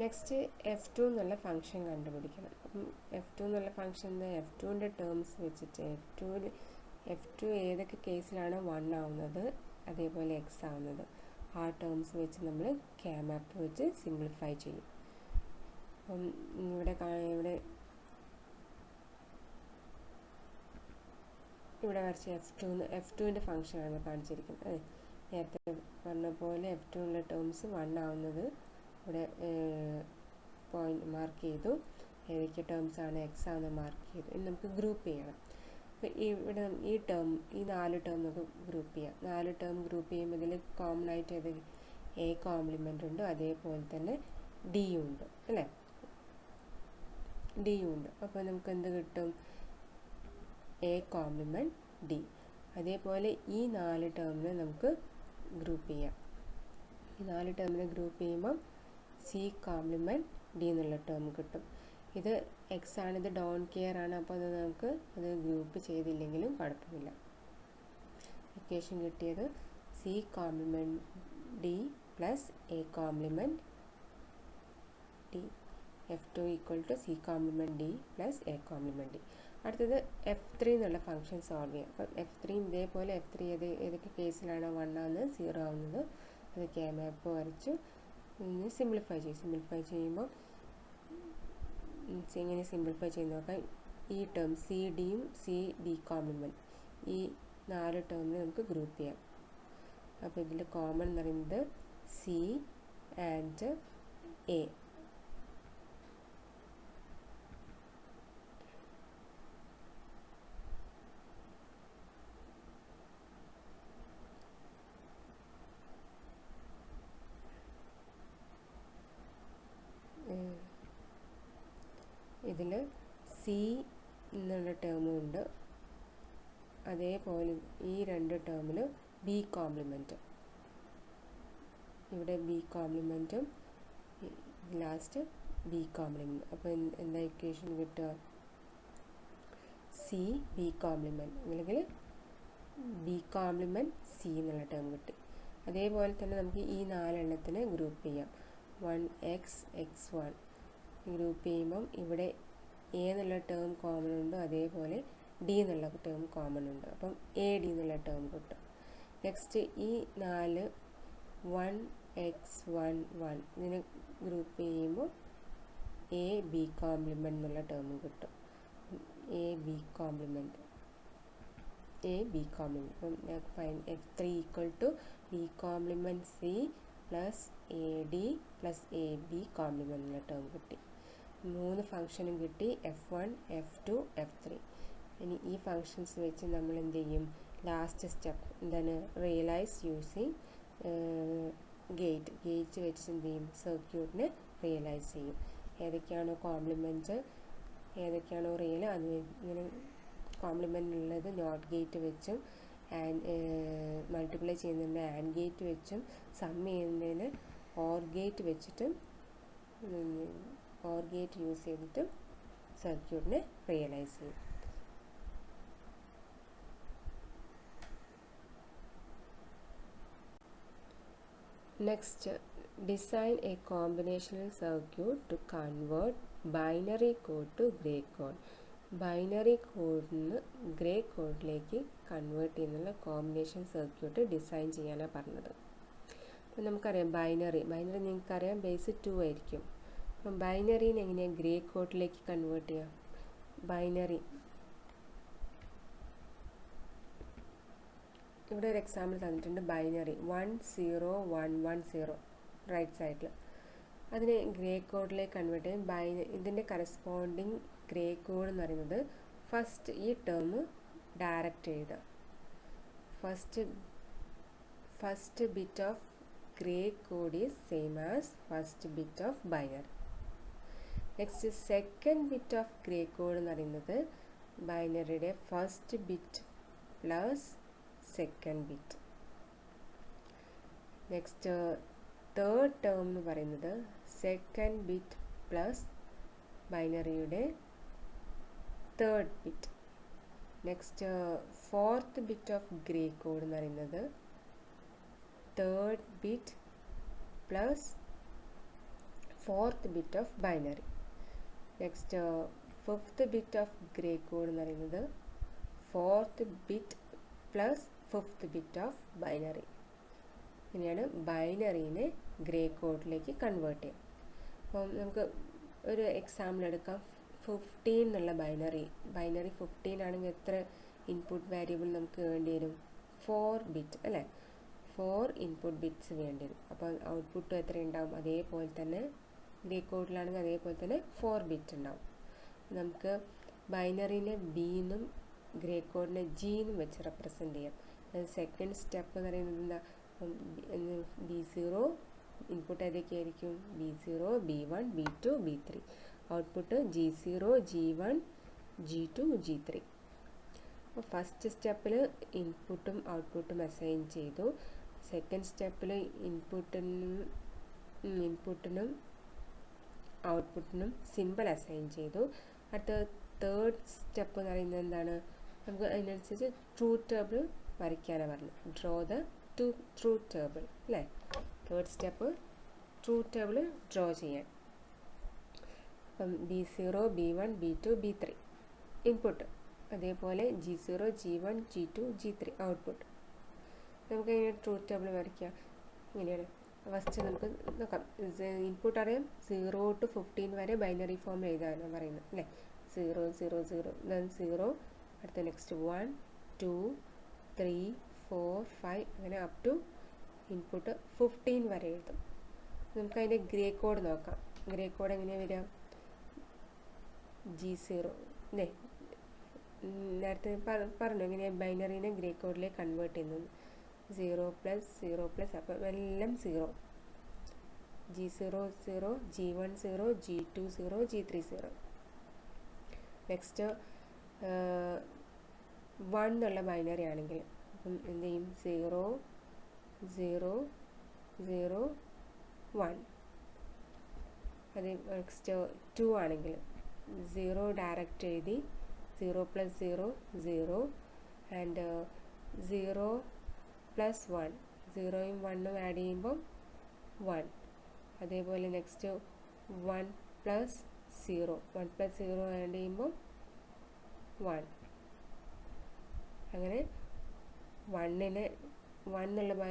Next F2 എന്നുള്ള ഫംഗ്ഷൻ കണ്ടുപിടിക്കണം. അപ്പം F2 എന്നുള്ള ഫംഗ്ഷൻ F2ൻ്റെ ടേംസ് വെച്ചിട്ട് F2 ഏതൊക്കെ കേസിലാണ് 1 ആവുന്നത് അതേപോലെ x ആവുന്നത് ആ ടേംസ് വെച്ച് നമ്മൾ കെ മാപ്പ് വെച്ച് സിംപ്ലിഫൈ ചെയ്യും. അപ്പം ഇവിടെ വരച്ച F2ൻ്റെ ഫംഗ്ഷനാണ് കാണിച്ചിരിക്കുന്നത്. നേരത്തെ പറഞ്ഞ പോലെ F2നുള്ള ടേംസ് 1 ആവുന്നത് ഇവിടെ പോയിന്റ് മാർക്ക് ചെയ്തു. ഏതൊക്കെ ടേംസ് ആണ് എക്സ് ആണെന്ന് മാർക്ക് ചെയ്തു. ഇനി നമുക്ക് ഗ്രൂപ്പ് ചെയ്യണം. അപ്പോൾ ഇവിടെ ഈ 4 ടേം നമുക്ക് ഗ്രൂപ്പ് ചെയ്യാം. 4 ടേം ഗ്രൂപ്പ് ചെയ്യുമ്പോൾ ഇതിൽ കോമൺ ആയിട്ട് ഏത് എ കോംപ്ലിമെൻ്റ് ഉണ്ട്, അതേപോലെ തന്നെ ഡിയും ഉണ്ട് അല്ലേ. ഡിയും ഉണ്ട്. അപ്പോൾ നമുക്ക് എന്ത് കിട്ടും? A complement D. അതേപോലെ ഈ 4 ടേമിനെ നമുക്ക് ഗ്രൂപ്പ് ചെയ്യാം. ഈ 4 ടേമിനെ ഗ്രൂപ്പ് ചെയ്യുമ്പം സി കോംപ്ലിമെൻറ്റ് ഡി എന്നുള്ള ടേം കിട്ടും. ഇത് എക്സ് ആണ്, ഇത് ഡോൺ കെയർ ആണ്. അപ്പോൾ അത് ഗ്രൂപ്പ് ചെയ്തില്ലെങ്കിലും കുഴപ്പമില്ല. ഇക്വേഷൻ കിട്ടിയത് C complement D plus A complement D. F2 equal to C complement D plus A complement D. അടുത്തത് F3 എന്നുള്ള ഫംഗ്ഷൻ സോൾവ് ചെയ്യാം. അപ്പം F3 ഇതേപോലെ F3 ഏതൊക്കെ കേസിലാണ് 1 ആവുന്നത് 0 ആവുന്നത് അത് കെ മാപ്പ് വരച്ചു സിംപ്ലിഫൈ ചെയ്യുമ്പോൾ എങ്ങനെ സിംപ്ലിഫൈ ചെയ്യുന്ന നോക്കാം. ഈ ടേം സി ഡിയും സി ഡി കോംപ്ലിമെൻറ്റ് ഈ 4 ടേമിനെ നമുക്ക് ഗ്രൂപ്പ് ചെയ്യാം. അപ്പോൾ ഇതിൽ കോമൺ എന്ന് പറയുന്നത് സി ആൻഡ് എ. ടേമും ഉണ്ട്, അതേപോലെ ഈ 2 ടേമിൽ ബി കോംപ്ലിമെൻറ്റ്, ഇവിടെ ബി കോംപ്ലിമെൻറ്റും ലാസ്റ്റ് ബി കോംപ്ലിമെൻറ്റ്. അപ്പോൾ എന്താ ഇക്വേഷൻ കിട്ടുക? സി ബി കോംപ്ലിമെൻറ്റ് അല്ലെങ്കിൽ ബി കോംപ്ലിമെൻറ്റ് സി എന്നുള്ള ടേം കിട്ടി. അതേപോലെ തന്നെ നമുക്ക് ഈ 4 എണ്ണത്തിനെ ഗ്രൂപ്പ് ചെയ്യാം. 1x(x1) ഗ്രൂപ്പ് ചെയ്യുമ്പം ഇവിടെ എ എന്നുള്ള ടേം കോമൺ ഉണ്ട്, അതേപോലെ ഡി എന്നുള്ള ടേം കോമൺ ഉണ്ട്. അപ്പം എ ഡി എന്നുള്ള ടേം കിട്ടും. നെക്സ്റ്റ് ഈ 4 1x1 ഇതിനെ ഗ്രൂപ്പ് ചെയ്യുമ്പോൾ എ ബി കോംപ്ലിമെൻറ്റ് എന്നുള്ള ടേമും കിട്ടും. എ ബി കോംപ്ലിമെൻറ്റ് അപ്പം fine x3 = B complement C plus A D plus A B compliment എന്നുള്ള ടേം കിട്ടി. 3 ഫംഗ്ഷനും കിട്ടി, F1 F2 F3. ഇനി ഈ ഫങ്ഷൻസ് വെച്ച് നമ്മൾ എന്ത് ചെയ്യും? ലാസ്റ്റ് സ്റ്റെപ്പ് എന്താണ്? റിയലൈസ് യൂസിങ് ഗേറ്റ് വെച്ച് എന്ത് ചെയ്യും? സർക്യൂട്ടിനെ റിയലൈസ് ചെയ്യും. ഏതൊക്കെയാണോ കോംപ്ലിമെൻറ്റ്, ഏതൊക്കെയാണോ റിയൽ, അത് ഇങ്ങനെ കോംപ്ലിമെൻ്റ് ഉള്ളത് നോട്ട് ഗേറ്റ് വെച്ചും മൾട്ടിപ്ലൈ ചെയ്യുന്നതിന് ആൻഡ് ഗേറ്റ് വെച്ചും സം ചെയ്യുന്നതിന് ഓർ ഗേറ്റ് വെച്ചിട്ടും ഓർ ഗേറ്റ് യൂസ് ചെയ്തിട്ടും സർക്യൂട്ടിനെ റിയലൈസ് ചെയ്യും. Next, design a combinational circuit to convert binary code to gray code. Binary കോഡിൽ നിന്ന് ഗ്രേ കോഡിലേക്ക് കൺവേർട്ട് ചെയ്യുന്നുള്ള കോമ്പിനേഷൻ സർക്യൂട്ട് ഡിസൈൻ ചെയ്യാനാണ് പറഞ്ഞത്. അപ്പം നമുക്കറിയാം ബൈനറി നിങ്ങൾക്കറിയാം ബേസ് 2 ആയിരിക്കും. അപ്പം ബൈനറീനെ എങ്ങനെയാണ് ഗ്രേ കോഡിലേക്ക് കൺവേർട്ട് ചെയ്യാം? ബൈനറി ഇവിടെ ഒരു എക്സാമ്പിൾ തന്നിട്ടുണ്ട്. ബൈനറി 10110 റൈറ്റ് സൈഡിൽ, അതിനെ ഗ്രേ കോഡിലേക്ക് കൺവേർട്ട് ചെയ്യും. ഇതിൻ്റെ കറസ്പോണ്ടിങ് ഗ്രേ കോഡ് എന്ന് പറയുന്നത് ഫസ്റ്റ് ഈ ടേം ഡയറക്റ്റ് എഴുതുക. First bit of gray code is same as first bit of binary. Next second bit of gray code എന്ന് പറയുന്നത് ബൈനറിയുടെ first bit plus second bit. Next third term എന്ന് പറയുന്നത് സെക്കൻഡ് ബിറ്റ് പ്ലസ് ബൈനറിയുടെ third bit. Next fourth bit of gray code എന്ന് പറയുന്നത് third bit plus fourth bit of binary. Next fifth bit of gray code എന്ന് പറയുന്നത് fourth bit plus fifth bit of binary. ഇങ്ങനെയാണ് ബൈനറീനെ ഗ്രേ കോഡിലേക്ക് കൺവേർട്ട് ചെയ്യാം. അപ്പം നമുക്ക് ഒരു എക്സാമ്പിൾ എടുക്കാം. 15 എന്നുള്ള ബൈനറി 15 ആണെങ്കിൽ എത്ര ഇൻപുട്ട് വേരിയബിൾ നമുക്ക് വേണ്ടി വരും? 4 ബിറ്റ് അല്ലേ? 4 ഇൻപുട്ട് ബിറ്റ്സ് വേണ്ടി വരും. അപ്പോൾ ഔട്ട്പുട്ട് എത്ര ഉണ്ടാവും? അതേപോലെ തന്നെ ഗ്രേ കോഡിലാണെങ്കിൽ അതേപോലെ തന്നെ 4 ബിറ്റ് ഉണ്ടാവും. നമുക്ക് ബൈനറിനെ ബി എന്നും ഗ്രേ കോഡിനെ ജി എന്നും വെച്ച് റെപ്രസെൻറ്റ് ചെയ്യാം. സെക്കൻഡ് സ്റ്റെപ്പ് എന്ന് പറയുന്നത് എന്താ? B0 input ഏതൊക്കെയായിരിക്കും? B0 B1 B2 B3. Output G0 G1 G2 G3. അപ്പോൾ ഫസ്റ്റ് സ്റ്റെപ്പിൽ ഇൻപുട്ടും ഔട്ട്പുട്ടും അസൈൻ ചെയ്തു. സെക്കൻഡ് സ്റ്റെപ്പിൽ ഇൻപുട്ടിനും ഔട്ട്പുട്ടിനും സിമ്പിൾ അസൈൻ ചെയ്തു. അടുത്ത തേർഡ് സ്റ്റെപ്പ് എന്ന് പറയുന്നത് എന്താണ്? നമുക്ക് അതിനനുസരിച്ച് ട്രൂത്ത് ടേബിൾ വരയ്ക്കാനാണ് പറഞ്ഞത്. ഡ്രോ ദ ട്രൂത്ത് ടേബിൾ അല്ലേ? Third step truth table draw ചെയ്യാൻ. അപ്പം B0 B1 B2 B3 input, അതേപോലെ G0 G1 G2 G3 output. നമുക്ക് എങ്ങനെ ട്രൂത്ത് ടേബിൾ വരയ്ക്കാം? ഇങ്ങനെയാണ്. ഫസ്റ്റ് നമുക്ക് നോക്കാം. ഇൻപുട്ട് അറിയാം, 0 to 15 വരെ ബൈനറി ഫോം എഴുതാനാണ് പറയുന്നത് അല്ലേ? 0 0 0 ദെൻ 0, അടുത്ത നെക്സ്റ്റ് 1 2 3 4 5 അങ്ങനെ അപ് ടു ഇൻപുട്ട് 15 വരെ എഴുതും. നമുക്ക് അതിൻ്റെ ഗ്രേ കോഡ് നോക്കാം. ഗ്രേ കോഡ് എങ്ങനെയാണ് വരിക? G0 അല്ലേ? നേരത്തെ പറഞ്ഞു എങ്ങനെയാണ് ബൈനറീനെ ഗ്രേ കോഡിലേക്ക് കൺവേർട്ട് ചെയ്യുന്നത്. 0 + അപ്പം എല്ലാം 0. G0 0 G1 0 G2 0 G3 0. Next 1 എന്നുള്ള ബൈനറി ആണെങ്കിൽ അപ്പം എന്ത് ചെയ്യും 0 0 0 1. അത് നെക്സ്റ്റ് 2 ആണെങ്കിൽ 0 ഡയറക്റ്റ് എഴുതി 0 + 0 0 ആൻഡ് 0 + 1 0യും 1ഉം ആഡ് ചെയ്യുമ്പം 1. അതേപോലെ നെക്സ്റ്റ് 1 + 0 1 + 0 ആഡ് ചെയ്യുമ്പോൾ 1. അങ്ങനെ 1 എന്നുള്ള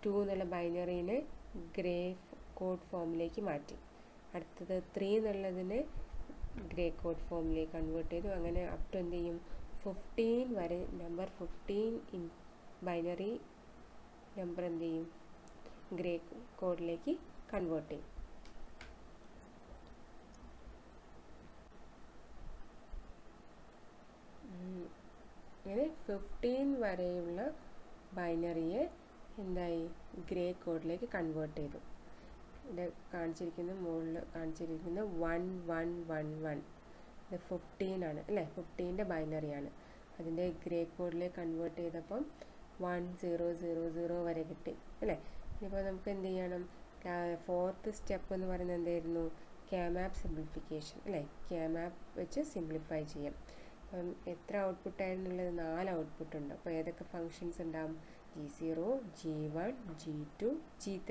2 എന്നുള്ള ബൈനറീനെ ഗ്രേ കോഡ് ഫോമിലേക്ക് മാറ്റി. അടുത്തത് 3 എന്നുള്ളതിനെ ഗ്രേ കോഡ് ഫോമിലേക്ക് കൺവേർട്ട് ചെയ്തു. അങ്ങനെ അപ് ടു എന്ത് ചെയ്യും 15 വരെ നമ്പർ 15 ഇൻ ബൈനറി നമ്പർ എന്ത് ചെയ്യും ഗ്രേ കോഡിലേക്ക് കൺവേർട്ട് ചെയ്യും. അങ്ങനെ 15 വരെയുള്ള ബൈനറിയെ എന്തായി ഗ്രേ കോഡിലേക്ക് കൺവേർട്ട് ചെയ്തു. ഇവിടെ മുകളിൽ കാണിച്ചിരിക്കുന്ന 1 1 1 1 ഇത് 15 ആണ് അല്ലേ, 15ൻ്റെ ബൈനറിയാണ്. അതിൻ്റെ ഗ്രേ കോഡിലേക്ക് കൺവേർട്ട് ചെയ്തപ്പം 1 0 0 0 വരെ കിട്ടി അല്ലേ. ഇനിയിപ്പോൾ നമുക്ക് എന്ത് ചെയ്യണം, 4th സ്റ്റെപ്പ് എന്ന് പറയുന്നത് എന്തായിരുന്നു, ക്യാമാപ്പ് സിംപ്ലിഫിക്കേഷൻ അല്ലേ. ക്യാമാപ്പ് വെച്ച് സിംപ്ലിഫൈ ചെയ്യാം. അപ്പം എത്ര ഔട്ട്പുട്ടായിരുന്നുള്ളത്, 4 ഔട്ട്പുട്ട് ഉണ്ട്. അപ്പോൾ ഏതൊക്കെ ഫങ്ഷൻസ് ഉണ്ടാവും, G0 G1 G2 G3.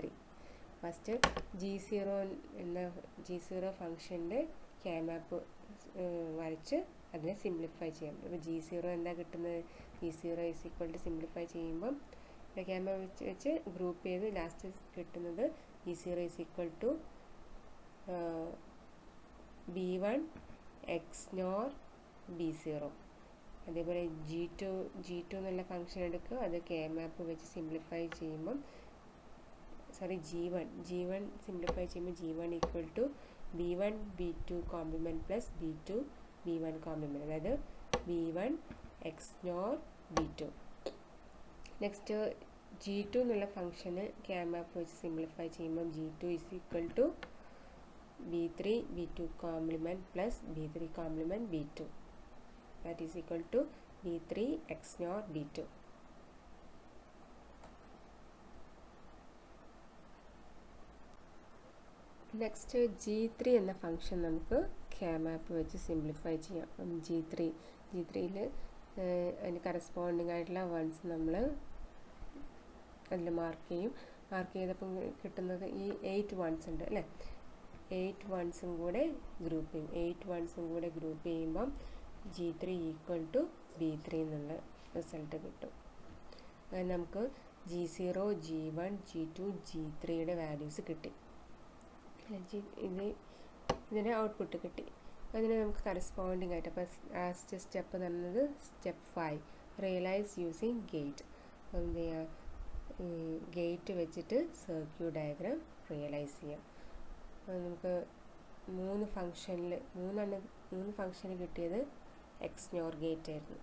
First G0 ഫംഗ്ഷൻ്റെ ക്യാമാപ്പ് വരച്ച് അതിനെ സിംപ്ലിഫൈ ചെയ്യാം. അപ്പോൾ G0 എന്താ കിട്ടുന്നത്, G0 സിംപ്ലിഫൈ ചെയ്യുമ്പം ക്യാമാപ്പ് വെച്ച് ഗ്രൂപ്പ് ചെയ്ത് ലാസ്റ്റ് കിട്ടുന്നത് G0 B1 XNOR B0. അതേപോലെ G2 എന്നുള്ള ഫംഗ്ഷൻ എടുക്കുക, അത് ക്യാമാപ്പ് വെച്ച് സിംപ്ലിഫൈ ചെയ്യുമ്പം G1 സിംപ്ലിഫൈ ചെയ്യുമ്പോൾ G1 B1 B2 compliment plus B2 B1 compliment, അതായത് B1 XNOR B2. Next G2 എന്നുള്ള ഫംഗ്ഷന് ക്യാമാപ്പ് വെച്ച് സിംപ്ലിഫൈ ചെയ്യുമ്പം G2 B3 B2 compliment plus B3 compliment B2, that is equal to B3 XNOR B2. Next G3 എന്ന ഫംഗ്ഷൻ നമുക്ക് ക്യാമാപ്പ് വെച്ച് സിംപ്ലിഫൈ ചെയ്യാം. G3യിൽ അതിന് കറസ്പോണ്ടിങ് ആയിട്ടുള്ള വൺസ് നമ്മൾ അതിൽ മാർക്ക് ചെയ്യും. മാർക്ക് ചെയ്തപ്പം കിട്ടുന്നത് ഈ 8 വൺസ് ഉണ്ട് അല്ലേ. 8 വൺസും കൂടെ ഗ്രൂപ്പ് ചെയ്യുമ്പം G3 B3 എന്നുള്ള റിസൾട്ട് കിട്ടും. അങ്ങനെ നമുക്ക് G0 G1 G2 G3യുടെ വാല്യൂസ് കിട്ടി. ഇതിൻ്റെ ഔട്ട്പുട്ട് കിട്ടി. അതിന് നമുക്ക് കറസ്പോണ്ടിങ് ആയിട്ട് അപ്പോൾ ലാസ്റ്റ് സ്റ്റെപ്പ് എന്ന് പറയുന്നത് സ്റ്റെപ്പ് 5 റിയലൈസ് യൂസിങ് ഗേറ്റ്. എന്ത് ചെയ്യുക, ഗേറ്റ് വെച്ചിട്ട് സർക്യൂട്ട് ഡയഗ്രാം റിയലൈസ് ചെയ്യാം. അപ്പോൾ നമുക്ക് 3 ഫംഗ്ഷന് കിട്ടിയത് XNOR ഗേറ്റ് ആയിരുന്നു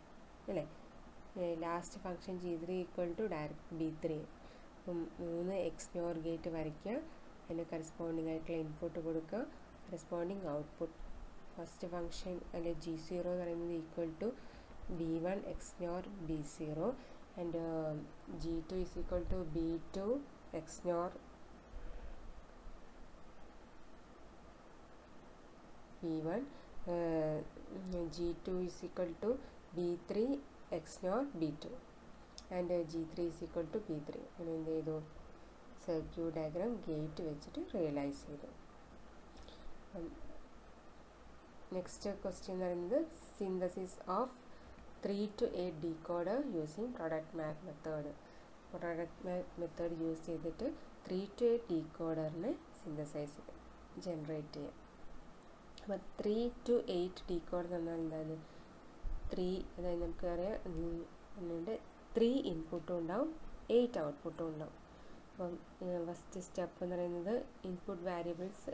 അല്ലേ. Last function G3 direct B3. അപ്പം 3 XNOR ഗേറ്റ് വരയ്ക്കുക, അതിന് കറസ്പോണ്ടിങ് ആയിട്ടുള്ള ഇൻപുട്ട് കൊടുക്കുക, കറസ്പോണ്ടിങ് ഔട്ട്പുട്ട്. ഫസ്റ്റ് ഫംഗ്ഷൻ അല്ലെ G0 എന്ന് പറയുന്നത് B1 XNOR B0 and G2 B2 XNOR B1, G2 B3 XNOR B2 and G3 B3. അങ്ങനെ എന്ത് ചെയ്തു, സർക്യൂട്ട് ഡയഗ്രാം ഗേറ്റ് വെച്ചിട്ട് റിയലൈസ് ചെയ്തു. നെക്സ്റ്റ് ക്വസ്റ്റ്യൻ എന്ന് പറയുന്നത് synthesis of 3 to 8 decoder using product map method. Product map method use ചെയ്തിട്ട് 3 to 8 ഡീകോഡറിനെ ജനറേറ്റ് ചെയ്യാം. അപ്പോൾ 3 to 8 ഡീകോഡർ എന്ന് പറഞ്ഞാൽ എന്താണ്, 3 അതായത് നമുക്കറിയാം 3 ഇൻപുട്ടും ഉണ്ടാവും 8 ഔട്ട്പുട്ടും ഉണ്ടാവും. അപ്പം ഫസ്റ്റ് സ്റ്റെപ്പ് എന്ന് പറയുന്നത് ഇൻപുട്ട് വാരിയബിൾസ്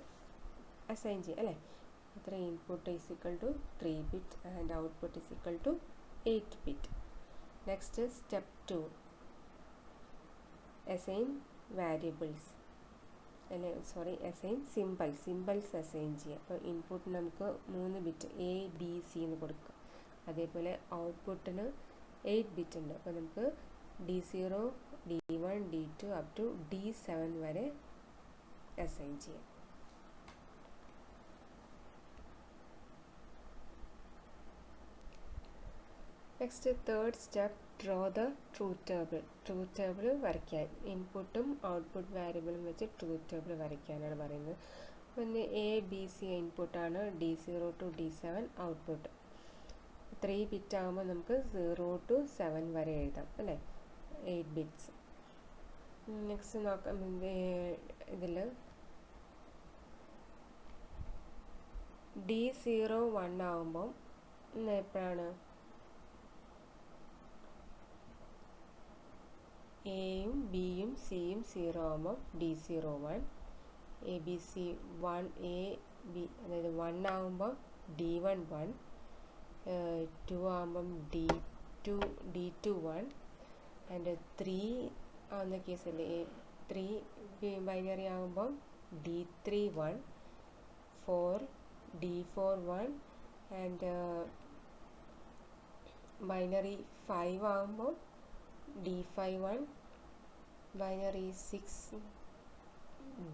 അസൈൻ ചെയ്യുക അല്ലേ. അത്ര input =3 bit and output =8 bit. Next step 2 assign variables. അല്ലെ സോറി സിമ്പിൾസ് അസൈൻ ചെയ്യുക. അപ്പോൾ ഇൻപുട്ട് നമുക്ക് 3 ബിറ്റ് ABC എന്ന് കൊടുക്കുക. അതേപോലെ ഔട്ട്പുട്ടിന് 8 ബിറ്റ് ഉണ്ട്. അപ്പോൾ നമുക്ക് D0, D1, D2 up to D7 വരെ അസൈൻ ചെയ്യാം. Next third step, draw the truth table. Truth table വരയ്ക്കാൻ ഇൻപുട്ടും ഔട്ട്പുട്ട് വേരിയബിളും വെച്ച് ട്രൂത്ത് ടേബിൾ വരയ്ക്കാനാണ് പറയുന്നത്. പിന്നെ ABC ഇൻപുട്ടാണ്, D0 to D7 output. 3 bit ആകുമ്പോൾ നമുക്ക് 0 to 7 വരെ എഴുതാം അല്ലേ, 8 ബിറ്റ്സ്. നെക്സ്റ്റ് നോക്കാം, ഇതിൽ D0 1 ആകുമ്പോൾ എപ്പോഴാണ് എയും ബിയും സിയും 0 ആകുമ്പോൾ D0 1, ABC 1 A B അതായത് 1 ആകുമ്പോൾ D1 1, 2 ആകുമ്പം D2 1 ആൻഡ് 3 ആവുന്ന കേസിൽ 3 ബൈനറി ആകുമ്പം D3 1, 4 D4 1 ആൻഡ് ബൈനറി 5 ആകുമ്പോൾ D5 1, binary 6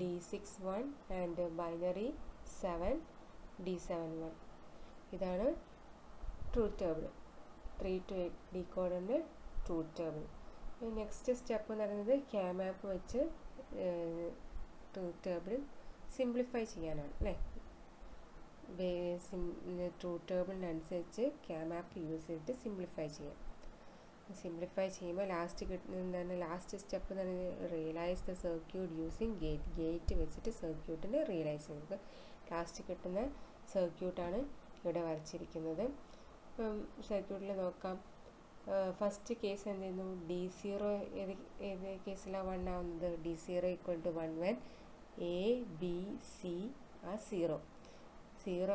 D6 1 and binary 7 D7 1. ഇതാണ് ട്രൂത്ത് ടേബിൾ, 3 to 8 ഡീകോഡറിൻ്റെ ട്രൂത്ത് ടേബിൾ. നെക്സ്റ്റ് സ്റ്റെപ്പ് എന്ന് പറയുന്നത് ക്യാമാപ്പ് വെച്ച് ട്രൂത്ത് ടേബിൾ സിംപ്ലിഫൈ ചെയ്യാനാണ് അല്ലേ. ട്രൂത്ത് ടേബിളിനനുസരിച്ച് ക്യാമാപ്പ് യൂസ് ചെയ്തിട്ട് സിംപ്ലിഫൈ ചെയ്യാം. സിംപ്ലിഫൈ ചെയ്യുമ്പോൾ ലാസ്റ്റ് സ്റ്റെപ്പ് എന്ന് പറയുന്നത് realise the circuit using gate വെച്ചിട്ട് സർക്യൂട്ടിനെ റിയലൈസ് ചെയ്യും. നമുക്ക് ലാസ്റ്റ് കിട്ടുന്ന സർക്യൂട്ടാണ് ഇവിടെ വരച്ചിരിക്കുന്നത്. ഇപ്പം സർക്യൂട്ടിൽ നോക്കാം. ഫസ്റ്റ് കേസ് എന്ത് ചെയ്യുന്നു, D0 ഏത് കേസിലാണ് 1 ആവുന്നത്, D0 = 1 when ABC ആ 0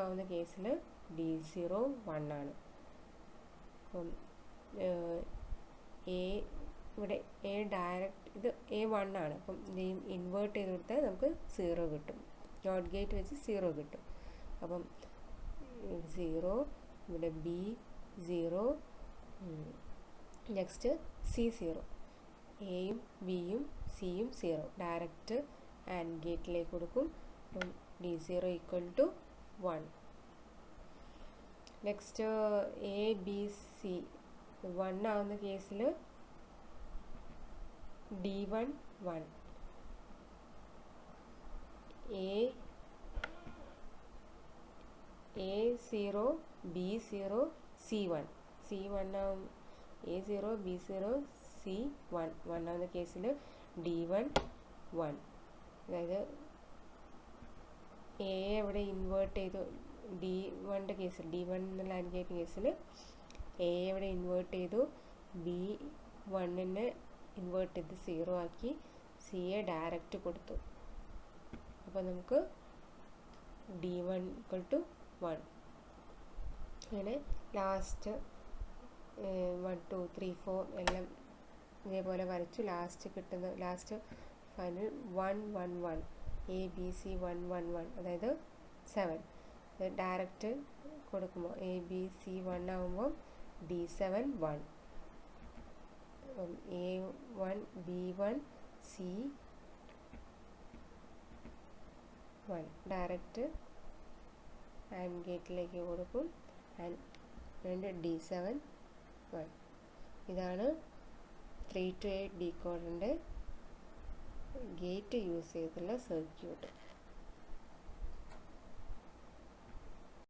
ആവുന്ന കേസിൽ D0 1 ആണ്. അപ്പം ഇവിടെ ഡയറക്റ്റ് ഇത് A1 ആണ്. അപ്പം ഇതെയും ഇൻവേർട്ട് ചെയ്ത് കൊടുത്താൽ നമുക്ക് 0 കിട്ടും, നോട്ട് ഗേറ്റ് വെച്ച് 0 കിട്ടും. അപ്പം 0, ഇവിടെ B0, നെക്സ്റ്റ് C0, എയും ബിയും സിയും 0 ഡയറക്റ്റ് ആൻഡ് ഗേറ്റിലേക്ക് കൊടുക്കും. അപ്പം D0 = 1. നെക്സ്റ്റ് ABC 1 ആവുന്ന കേസിൽ D1 1, A0 B0 C1 ആവും. A0 B0 C1 ആവുന്ന കേസിൽ D1 1, അതായത് എ ഇവിടെ ഇൻവേർട്ട് ചെയ്തു. D1 കേസിൽ D1 എന്നുള്ള ആൻഡ് ഗേറ്റ് കേസിൽ എ ഇവിടെ ഇൻവേർട്ട് ചെയ്തു, B1 ഇൻവേർട്ട് ചെയ്ത് 0 ആക്കി, സിയെ ഡയറക്റ്റ് കൊടുത്തു. അപ്പോൾ നമുക്ക് D1 = 1. അങ്ങനെ ലാസ്റ്റ് 1 2 3 4 എല്ലാം ഇതേപോലെ വരച്ചു. ലാസ്റ്റ് ഫൈനൽ 1 1 1 ABC 1 1 1, അതായത് 7 ഡയറക്റ്റ് കൊടുക്കുമ്പോൾ ABC 1 ആകുമ്പോൾ D7 1, A1 B1 C1 direct and ഗേറ്റിലേക്ക് കൊടുക്കും ആൻഡ് D7 1. ഇതാണ് 3 to 8 ഡീകോഡറിൻ്റെ ഗേറ്റ് യൂസ് ചെയ്തുള്ള സർക്യൂട്ട്.